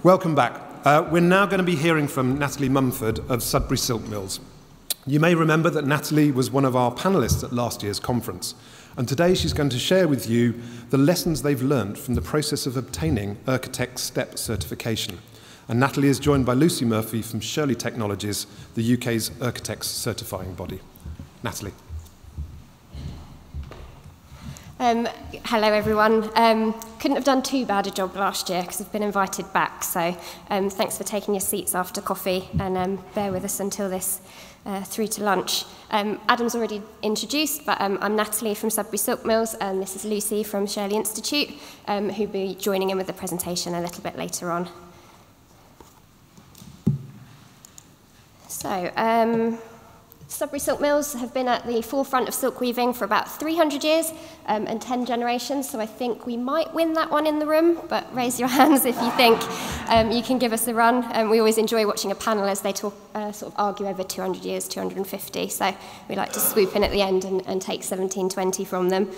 Welcome back. We're now going to be hearing from Natalie Mumford of Sudbury Silk Mills. You may remember that Natalie was one of our panellists at last year's conference, and today she's going to share with you the lessons they've learned from the process of obtaining OEKO STeP certification. And Natalie is joined by Lucy Murphy from Shirley Technologies, the UK's OEKO certifying body. Natalie. Hello everyone. Couldn't have done too bad a job last year because I've been invited back, so thanks for taking your seats after coffee and bear with us until this through to lunch. Adam's already introduced, but I'm Natalie from Sudbury Silk Mills and this is Lucy from Shirley Institute who'll be joining in with the presentation a little bit later on. So, Sudbury Silk Mills have been at the forefront of silk weaving for about 300 years and 10 generations, so I think we might win that one in the room, but raise your hands if you think you can give us a run. We always enjoy watching a panel as they talk, sort of argue over 200 years, 250, so we like to swoop in at the end and take 1720 from them.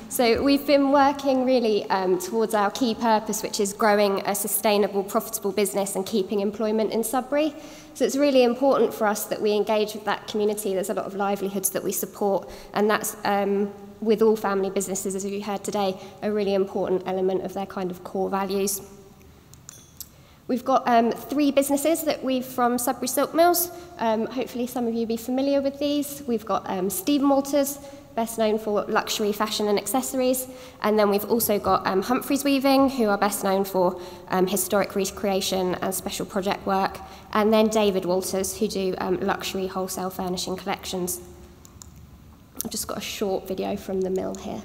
So we've been working really towards our key purpose, which is growing a sustainable, profitable business and keeping employment in Sudbury. So it's really important for us that we engage with that community. There's a lot of livelihoods that we support, and that's, with all family businesses, as you heard today, a really important element of their kind of core values. We've got 3 businesses that we've from Sudbury Silk Mills. Hopefully some of you will be familiar with these. We've got Stephen Walters, best known for luxury fashion and accessories, and then we've also got Humphreys Weaving, who are best known for historic recreation and special project work, and then David Walters, who do luxury wholesale furnishing collections. I've just got a short video from the mill here.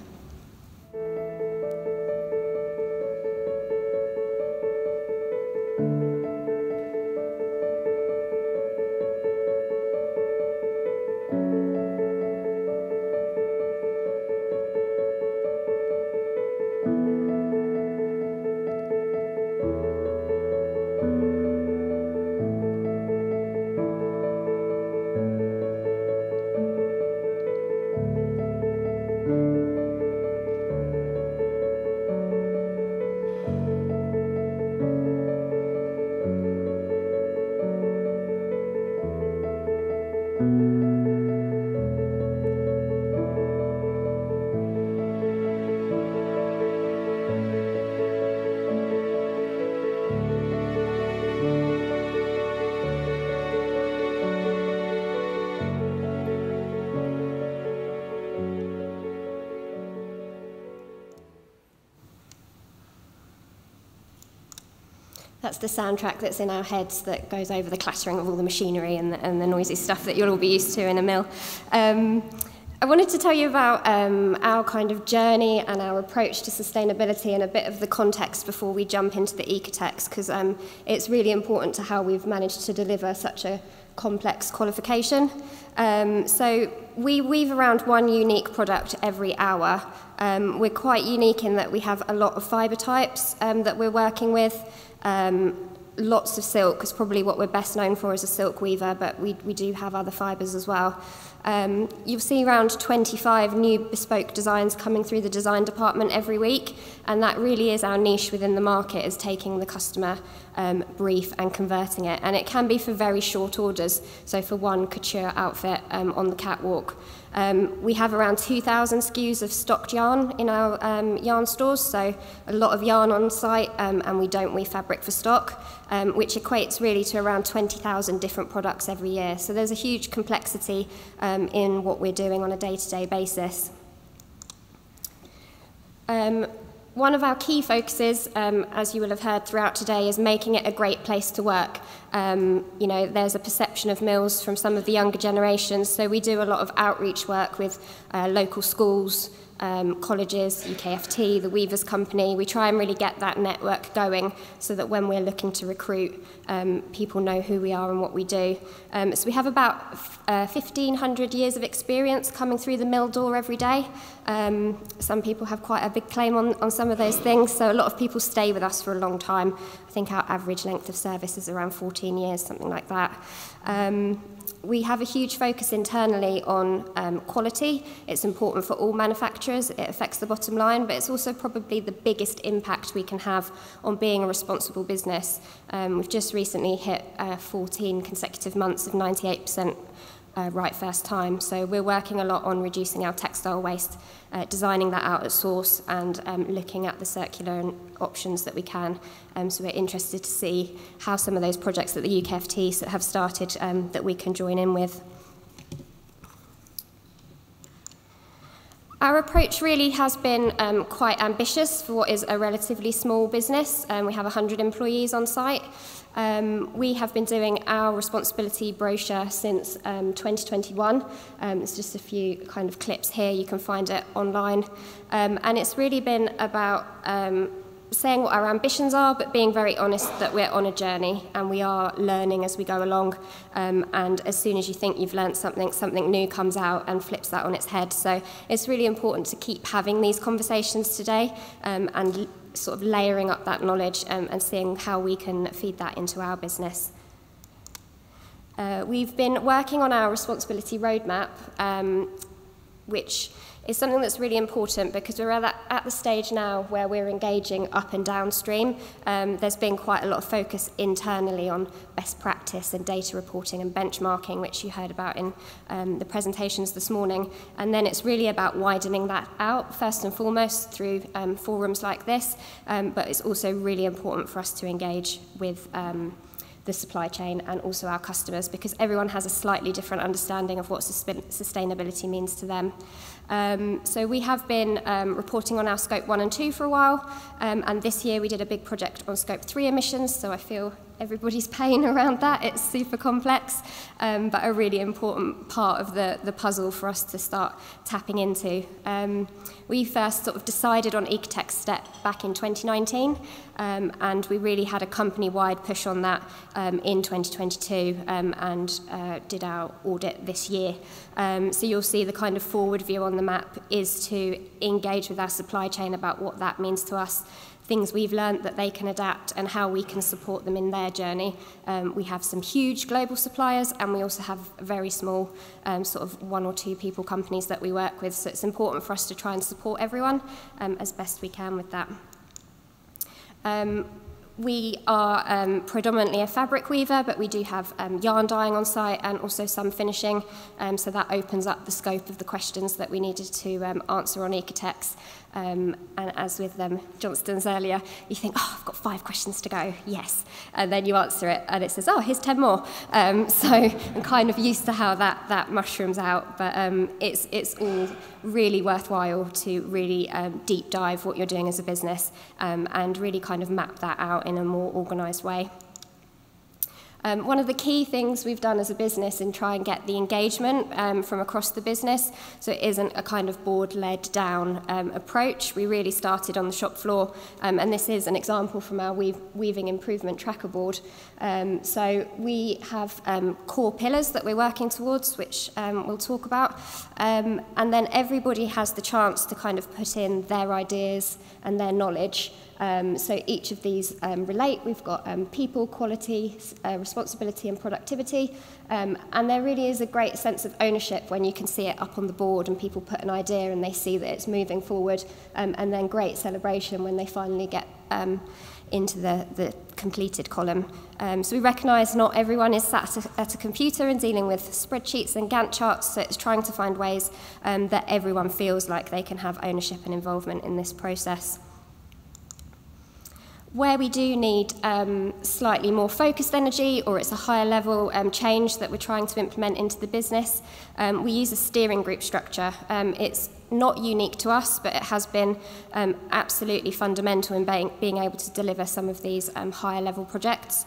That's the soundtrack that's in our heads that goes over the clattering of all the machinery and the noisy stuff that you'll all be used to in a mill. I wanted to tell you about our kind of journey and our approach to sustainability and a bit of the context before we jump into the Ecotext, because it's really important to how we've managed to deliver such a complex qualification. So we weave around one unique product every hour. We're quite unique in that we have a lot of fibre types that we're working with. Lots of silk is probably what we're best known for as a silk weaver, but we do have other fibres as well. You'll see around 25 new bespoke designs coming through the design department every week, and that really is our niche within the market, is taking the customer brief and converting it. And it can be for very short orders, so for one couture outfit on the catwalk. We have around 2,000 SKUs of stocked yarn in our yarn stores, so a lot of yarn on site, and we don't weave fabric for stock, which equates really to around 20,000 different products every year. So there's a huge complexity in what we're doing on a day-to-day basis. One of our key focuses, as you will have heard throughout today, is making it a great place to work. You know, there's a perception of mills from some of the younger generations, so we do a lot of outreach work with local schools, colleges, UKFT, the Weavers Company. We try and really get that network going so that when we're looking to recruit, people know who we are and what we do. So we have about 1,500 years of experience coming through the mill door every day. Some people have quite a big claim on some of those things, so a lot of people stay with us for a long time. I think our average length of service is around 14 years, something like that. We have a huge focus internally on quality. It's important for all manufacturers. It affects the bottom line, but it's also probably the biggest impact we can have on being a responsible business. We've just recently hit 14 consecutive months of 98% right first time. So we're working a lot on reducing our textile waste, designing that out at source, and looking at the circular options that we can. So we're interested to see how some of those projects that the UKFT have started that we can join in with. Our approach really has been quite ambitious for what is a relatively small business. We have 100 employees on site. We have been doing our responsibility brochure since 2021. There's just a few kind of clips here. You can find it online. And it's really been about saying what our ambitions are, but being very honest that we're on a journey and we are learning as we go along. And as soon as you think you've learned something, something new comes out and flips that on its head. So it's really important to keep having these conversations today and sort of layering up that knowledge and seeing how we can feed that into our business. We've been working on our responsibility roadmap, which is something that's really important because we're at the stage now where we're engaging up and downstream. There's been quite a lot of focus internally on best practice and data reporting and benchmarking, which you heard about in the presentations this morning. And then it's really about widening that out, first and foremost, through forums like this. But it's also really important for us to engage with the supply chain and also our customers, because everyone has a slightly different understanding of what sustainability means to them. So we have been reporting on our Scope 1 and 2 for a while, and this year we did a big project on Scope 3 emissions, so I feel everybody's pain around that. It's super complex, but a really important part of the puzzle for us to start tapping into. We first sort of decided on OEKO STeP back in 2019, and we really had a company-wide push on that in 2022 and did our audit this year. So you'll see the kind of forward view on the map is to engage with our supply chain about what that means to us, things we've learned that they can adapt and how we can support them in their journey. We have some huge global suppliers and we also have very small sort of 1 or 2 people companies that we work with, so it's important for us to try and support everyone as best we can with that. We are predominantly a fabric weaver, but we do have yarn dyeing on site and also some finishing, so that opens up the scope of the questions that we needed to answer on Ecotex. And as with Johnston's earlier, you think, oh, I've got 5 questions to go, yes. And then you answer it and it says, oh, here's 10 more. So I'm kind of used to how that mushrooms out, but it's all really worthwhile to really deep dive what you're doing as a business and really kind of map that out in a more organised way. One of the key things we've done as a business in try and get the engagement from across the business, so it isn't a kind of board-led down approach. We really started on the shop floor, and this is an example from our weaving improvement tracker board. So we have core pillars that we're working towards, which we'll talk about, and then everybody has the chance to kind of put in their ideas and their knowledge. So each of these relate. We've got people, quality, responsibility and productivity, and there really is a great sense of ownership when you can see it up on the board and people put an idea and they see that it's moving forward, and then great celebration when they finally get into the completed column. So we recognise not everyone is sat at a computer and dealing with spreadsheets and Gantt charts, so it's trying to find ways that everyone feels like they can have ownership and involvement in this process. Where we do need slightly more focused energy, or it's a higher level change that we're trying to implement into the business, we use a steering group structure. It's not unique to us, but it has been absolutely fundamental in being able to deliver some of these higher level projects.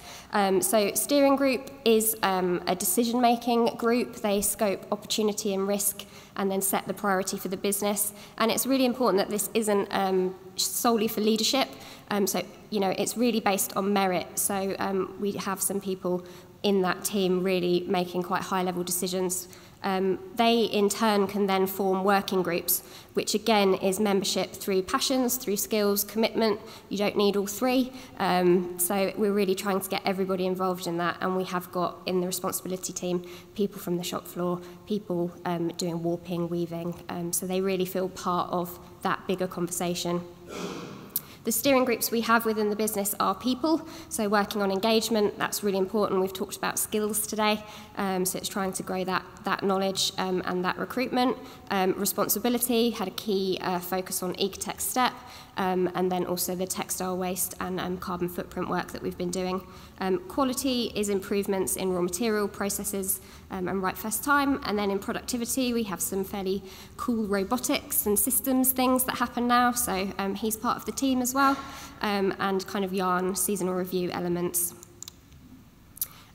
So steering group is a decision-making group. They scope opportunity and risk and then set the priority for the business. And it's really important that this isn't solely for leadership. So, you know, it's really based on merit. So we have some people in that team really making quite high-level decisions They in turn can then form working groups, which again is membership through passions, through skills, commitment. You don't need all three. So we're really trying to get everybody involved in that, and we have got in the responsibility team people from the shop floor, people doing warping, weaving, so they really feel part of that bigger conversation. The steering groups we have within the business are people, so working on engagement, that's really important. We've talked about skills today, so it's trying to grow that knowledge and that recruitment. Responsibility had a key focus on OEKO STeP, and then also the textile waste and carbon footprint work that we've been doing. Quality is improvements in raw material processes and right first time, and then in productivity we have some fairly cool robotics and systems things that happen now, so he's part of the team as well, and kind of yarn seasonal review elements.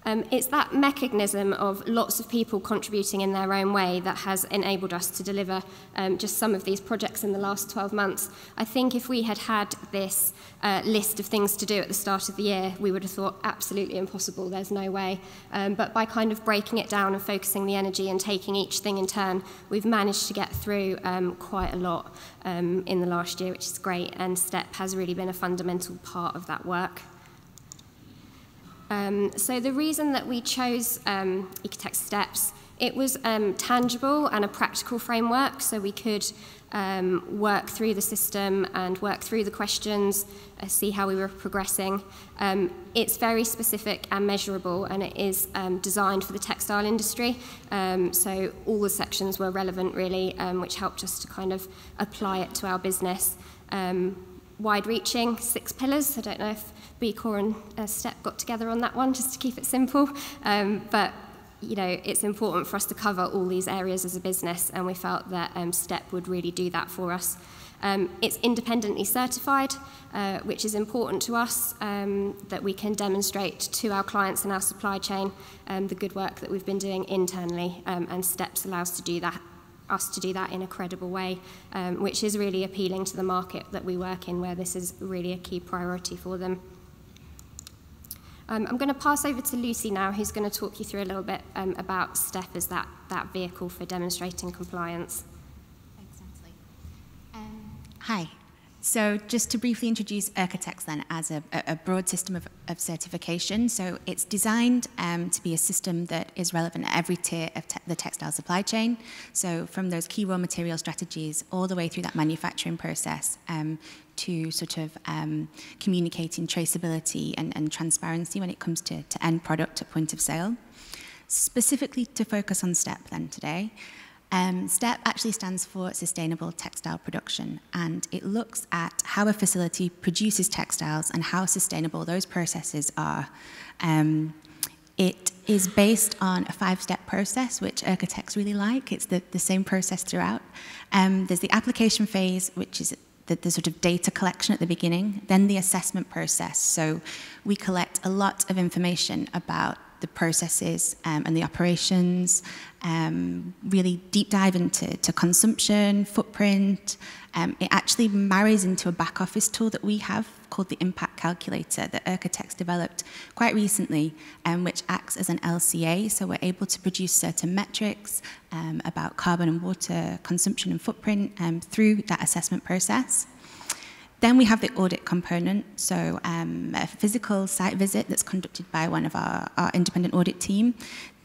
It's that mechanism of lots of people contributing in their own way that has enabled us to deliver just some of these projects in the last 12 months. I think if we had had this list of things to do at the start of the year, we would have thought absolutely impossible, there's no way. But by kind of breaking it down and focusing the energy and taking each thing in turn, we've managed to get through quite a lot in the last year, which is great, and STeP has really been a fundamental part of that work. So the reason that we chose OEKO STePs, it was tangible and a practical framework, so we could work through the system and work through the questions, see how we were progressing. It's very specific and measurable, and it is designed for the textile industry, so all the sections were relevant really, which helped us to kind of apply it to our business. Wide-reaching, 6 pillars. I don't know if OEKO and STeP got together on that one, just to keep it simple. But you know, it's important for us to cover all these areas as a business, and we felt that STeP would really do that for us. It's independently certified, which is important to us, that we can demonstrate to our clients and our supply chain the good work that we've been doing internally, and STePs allows us to do that in a credible way, which is really appealing to the market that we work in, where this is really a key priority for them. I'm going to pass over to Lucy now, who's going to talk you through a little bit about STeP as that vehicle for demonstrating compliance. Thanks, Natalie. Hi. So just to briefly introduce OEKO then as a broad system of certification. So it's designed to be a system that is relevant at every tier of the textile supply chain. So from those key raw material strategies all the way through that manufacturing process to sort of communicating traceability and transparency when it comes to end product at point of sale. Specifically to focus on STeP then today. STeP actually stands for Sustainable Textile Production, and it looks at how a facility produces textiles and how sustainable those processes are. It is based on a 5-step process, which OEKO really like. It's the same process throughout. There's the application phase, which is the sort of data collection at the beginning, then the assessment process. So we collect a lot of information about the processes and the operations, really deep dive into consumption, footprint. It actually marries into a back office tool that we have called the Impact Calculator that OEKO developed quite recently, which acts as an LCA, so we're able to produce certain metrics about carbon and water consumption and footprint through that assessment process. Then we have the audit component, so a physical site visit that's conducted by one of our independent audit team.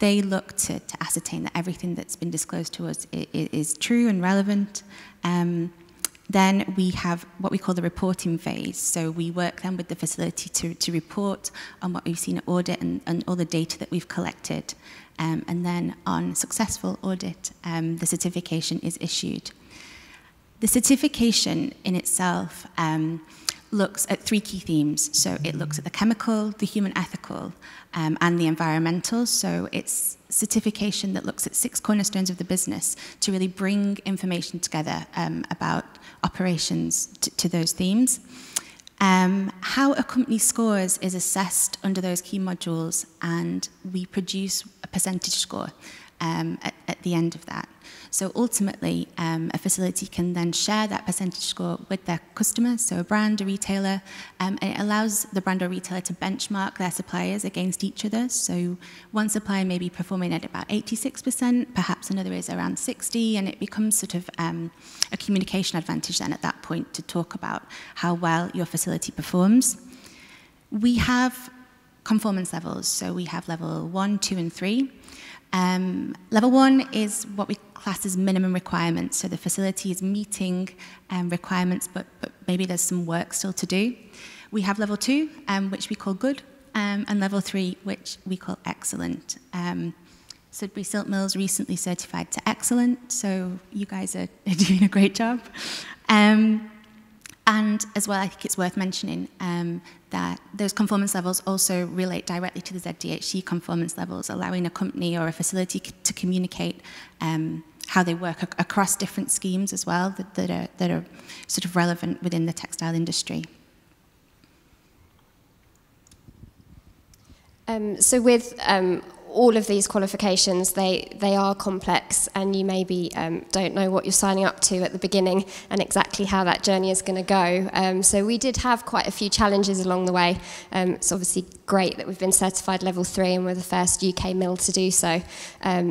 They look to ascertain that everything that's been disclosed to us is true and relevant. Then we have what we call the reporting phase. So we work then with the facility to report on what we've seen at audit and all the data that we've collected. And then on successful audit, the certification is issued. The certification in itself looks at 3 key themes. So it looks at the chemical, the human ethical, and the environmental. So it's certification that looks at 6 cornerstones of the business to really bring information together about operations to those themes. How a company scores is assessed under those key modules, and we produce a percentage score. at the end of that. So ultimately, a facility can then share that percentage score with their customer, so a brand, a retailer, and it allows the brand or retailer to benchmark their suppliers against each other. So one supplier may be performing at about 86%, perhaps another is around 60%, and it becomes sort of a communication advantage then at that point to talk about how well your facility performs. We have conformance levels, so we have level 1, 2, and 3. Level 1 is what we class as minimum requirements, so the facility is meeting requirements, but maybe there's some work still to do. We have level 2, which we call good, and level 3, which we call excellent. Sudbury Silk Mills recently certified to excellent, so you guys are doing a great job. And as well, I think it's worth mentioning that those conformance levels also relate directly to the ZDHC conformance levels, allowing a company or a facility to communicate how they work across different schemes as well that are sort of relevant within the textile industry. So with all of these qualifications, they are complex, and you maybe don't know what you're signing up to at the beginning and exactly how that journey is going to go. So we did have quite a few challenges along the way. It's obviously great that we've been certified level 3 and we're the first UK mill to do so.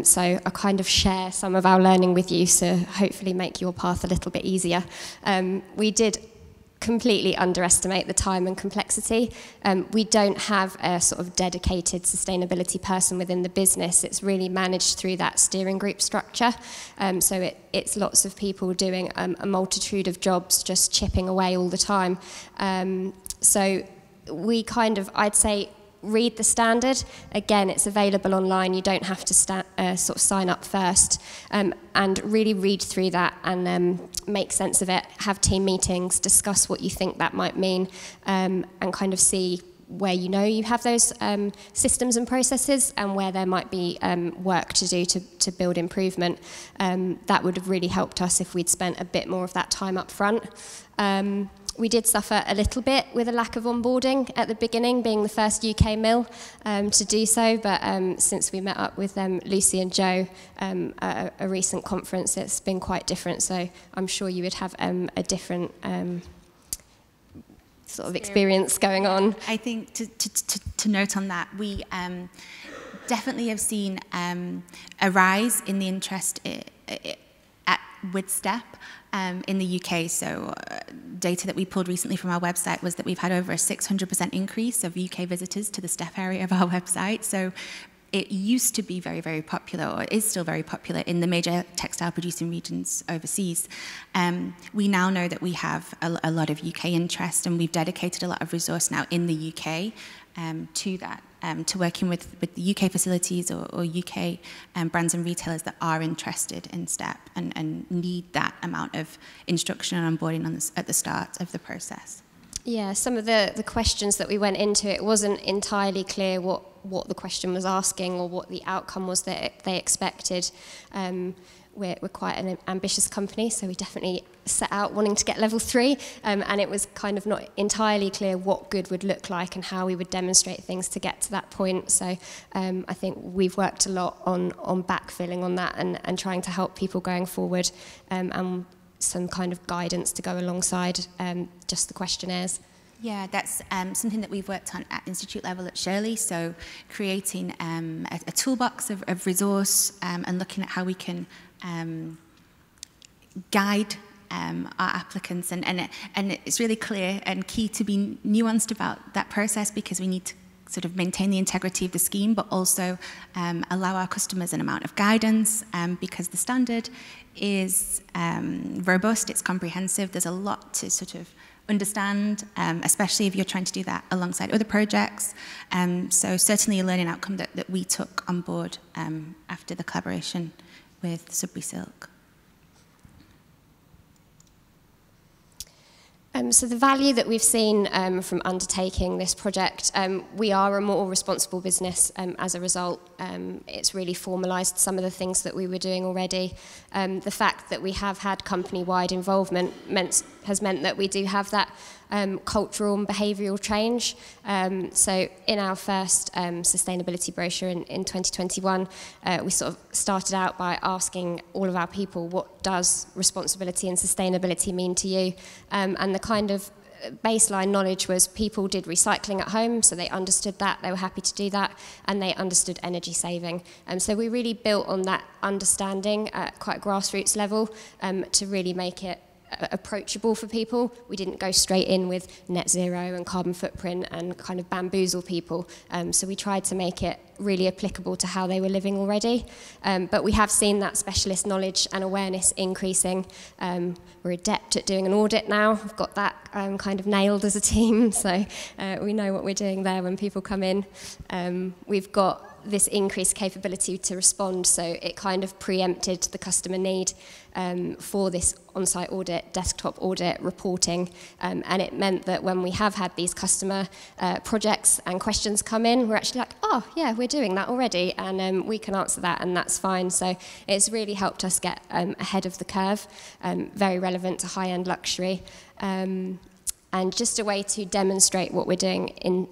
So I kind of share some of our learning with you, so hopefully make your path a little bit easier. We did completely underestimate the time and complexity. We don't have a sort of dedicated sustainability person within the business. It's really managed through that steering group structure. So it's lots of people doing a multitude of jobs, just chipping away all the time. So we kind of, I'd say, read the standard. Again, it's available online. You don't have to sort of sign up first, and really read through that and make sense of it. Have team meetings, discuss what you think that might mean, and kind of see where you know you have those systems and processes and where there might be work to do to build improvement. That would have really helped us if we'd spent a bit more of that time up front. We did suffer a little bit with a lack of onboarding at the beginning, being the first UK mill to do so, but since we met up with Lucy and Joe at a recent conference, it's been quite different, so I'm sure you would have a different sort of experience going on. I think to note on that, we definitely have seen a rise in the interest with STEP in the UK. So data that we pulled recently from our website was that we've had over a 600% increase of UK visitors to the STEP area of our website. So it used to be very, very popular, or is still very popular in the major textile producing regions overseas. We now know that we have a lot of UK interest, and we've dedicated a lot of resource now in the UK to that, to working with the UK facilities or UK brands and retailers that are interested in STEP and need that amount of instruction and onboarding at the start of the process. Yeah, some of the questions that we went into, it wasn't entirely clear what the question was asking or what the outcome was that they expected. We're quite an ambitious company, so we definitely set out wanting to get level 3, and it was kind of not entirely clear what good would look like and how we would demonstrate things to get to that point. So I think we've worked a lot on backfilling on that and trying to help people going forward, and some kind of guidance to go alongside just the questionnaires. Yeah, that's something that we've worked on at institute level at Shirley, so creating a toolbox of resource and looking at how we can guide our applicants, and it's really clear and key to be nuanced about that process, because we need to sort of maintain the integrity of the scheme, but also allow our customers an amount of guidance, because the standard is robust, it's comprehensive, there's a lot to sort of understand, especially if you're trying to do that alongside other projects. So certainly a learning outcome that we took on board after the collaboration with Sudbury Silk. So the value that we've seen from undertaking this project, we are a more responsible business as a result. It's really formalised some of the things that we were doing already. The fact that we have had company-wide involvement has meant that we do have that cultural and behavioural change. So in our first sustainability brochure in 2021, we sort of started out by asking all of our people, what does responsibility and sustainability mean to you? And the kind of baseline knowledge was people did recycling at home, so they understood that, they were happy to do that, and they understood energy saving. So we really built on that understanding at quite a grassroots level to really make it approachable for people. We didn't go straight in with net zero and carbon footprint and kind of bamboozle people. So we tried to make it really applicable to how they were living already. But we have seen that specialist knowledge and awareness increasing. We're adept at doing an audit now. We've got that kind of nailed as a team. So we know what we're doing there when people come in. We've got this increased capability to respond, so it kind of preempted the customer need for this on-site audit, desktop audit reporting, and it meant that when we have had these customer projects and questions come in, we're actually like, oh yeah, we're doing that already, and we can answer that, and that's fine. So it's really helped us get ahead of the curve, very relevant to high-end luxury, and just a way to demonstrate what we're doing in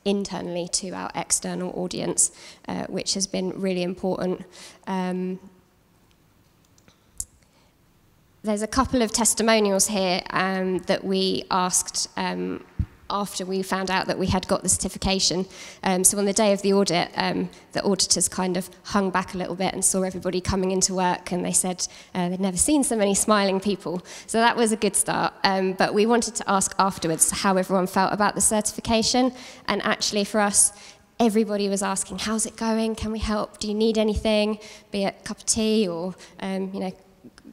internally to our external audience, which has been really important. There's a couple of testimonials here that we asked after we found out that we had got the certification. So on the day of the audit, the auditors kind of hung back a little bit and saw everybody coming into work, and they said they'd never seen so many smiling people. So that was a good start. But we wanted to ask afterwards how everyone felt about the certification. And actually for us, everybody was asking, how's it going? Can we help? Do you need anything? Be it a cup of tea or, you know,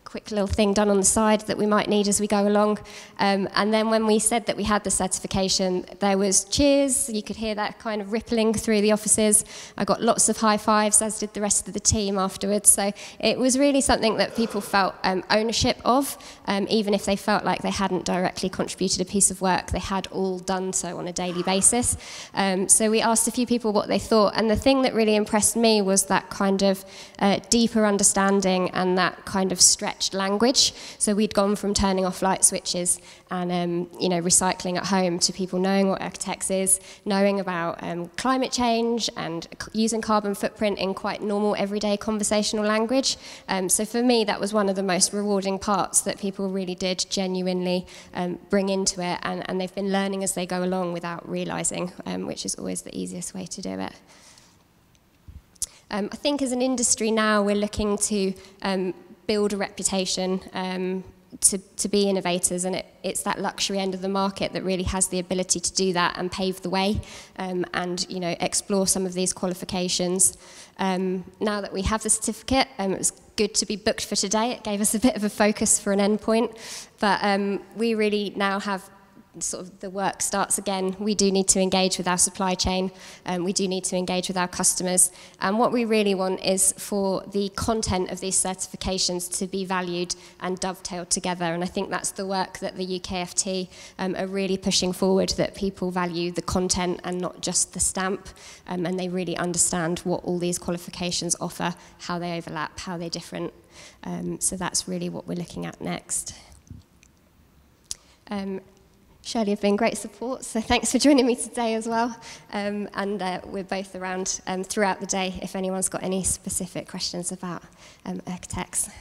quick little thing done on the side that we might need as we go along. And then when we said that we had the certification, there was cheers. You could hear that kind of rippling through the offices. I got lots of high fives, as did the rest of the team afterwards. So it was really something that people felt ownership of, even if they felt like they hadn't directly contributed a piece of work. They had all done so on a daily basis. So we asked a few people what they thought, and the thing that really impressed me was that kind of deeper understanding and that kind of stretched language. So we'd gone from turning off light switches and you know, recycling at home to people knowing what OEKO is, knowing about climate change and using carbon footprint in quite normal everyday conversational language. So for me, that was one of the most rewarding parts, that people really did genuinely bring into it, and they've been learning as they go along without realising, which is always the easiest way to do it. I think as an industry now, we're looking to build a reputation to be innovators, and it's that luxury end of the market that really has the ability to do that and pave the way, and you know, explore some of these qualifications. Now that we have the certificate, it was good to be booked for today. It gave us a bit of a focus for an endpoint, but we really now have sort of the work starts again. We do need to engage with our supply chain, and we do need to engage with our customers. And what we really want is for the content of these certifications to be valued and dovetailed together. And I think that's the work that the UKFT are really pushing forward, that people value the content and not just the stamp, and they really understand what all these qualifications offer, how they overlap, how they're different. So that's really what we're looking at next. Shirley have been great support, so thanks for joining me today as well. And we're both around throughout the day if anyone's got any specific questions about OEKO.